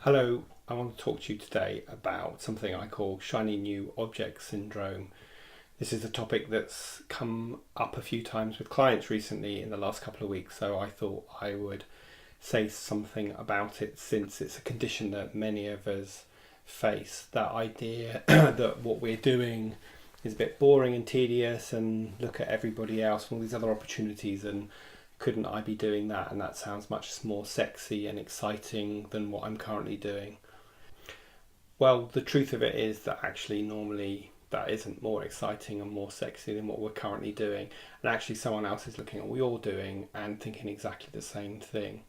Hello, I want to talk to you today about something I call shiny new object syndrome. This is a topic that's come up a few times with clients recently in the last couple of weeks, so I thought I would say something about it since it's a condition that many of us face. That idea that what we're doing is a bit boring and tedious, and look at everybody else and all these other opportunities, and couldn't I be doing that? And that sounds much more sexy and exciting than what I'm currently doing. Well, the truth of it is that actually, normally, that isn't more exciting and more sexy than what we're currently doing. And actually, someone else is looking at what you're doing and thinking exactly the same thing.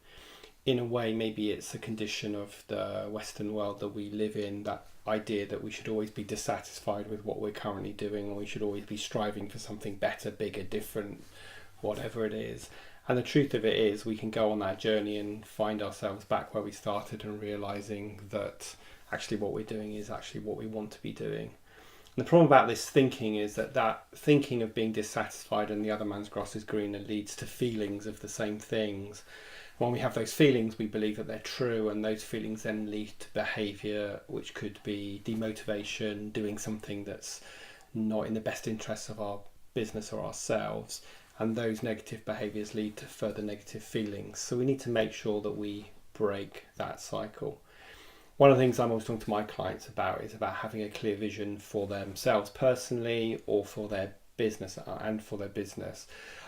In a way, maybe it's a condition of the Western world that we live in, that idea that we should always be dissatisfied with what we're currently doing, and we should always be striving for something better, bigger, different, whatever it is. And the truth of it is, we can go on that journey and find ourselves back where we started and realizing that actually what we're doing is actually what we want to be doing. And the problem about this thinking is that thinking of being dissatisfied and the other man's grass is greener leads to feelings of the same things. When we have those feelings, we believe that they're true, and those feelings then lead to behaviour, which could be demotivation, doing something that's not in the best interests of our business or ourselves. And those negative behaviours lead to further negative feelings. So we need to make sure that we break that cycle. One of the things I'm always talking to my clients about is about having a clear vision for themselves personally, or for their business and for their business,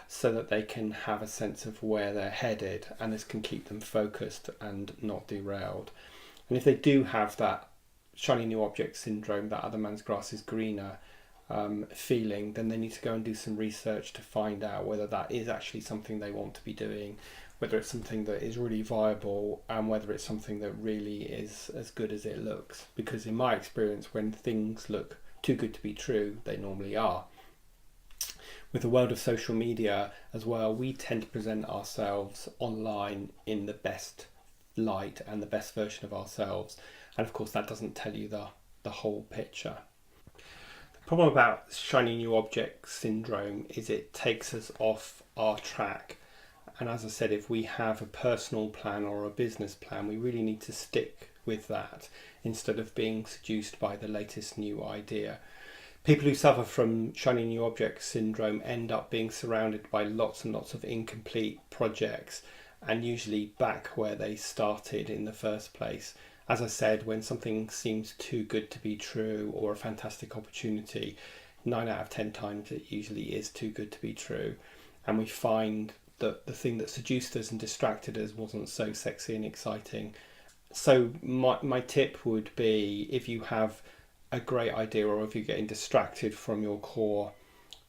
so that they can have a sense of where they're headed, and this can keep them focused and not derailed. And if they do have that shiny new object syndrome, that other man's grass is greener feeling, then they need to go and do some research to find out whether that is actually something they want to be doing, whether it's something that is really viable, and whether it's something that really is as good as it looks. Because in my experience, when things look too good to be true, they normally are. With the world of social media as well, we tend to present ourselves online in the best light and the best version of ourselves. And of course, that doesn't tell you the whole picture. The problem about shiny new object syndrome is it takes us off our track. And as I said, if we have a personal plan or a business plan, we really need to stick with that instead of being seduced by the latest new idea. People who suffer from shiny new object syndrome end up being surrounded by lots and lots of incomplete projects, and usually back where they started in the first place. As I said, when something seems too good to be true or a fantastic opportunity, 9 out of 10 times it usually is too good to be true. And we find that the thing that seduced us and distracted us wasn't so sexy and exciting. So my tip would be, if you have a great idea, or if you're getting distracted from your core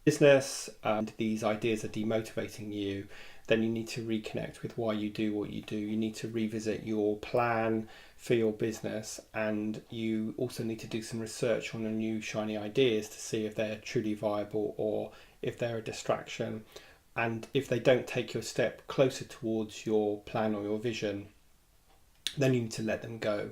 business and these ideas are demotivating you, then you need to reconnect with why you do what you do. You need to revisit your plan for your business, and you also need to do some research on the new shiny ideas to see if they're truly viable or if they're a distraction. And if they don't take you a step closer towards your plan or your vision, then you need to let them go.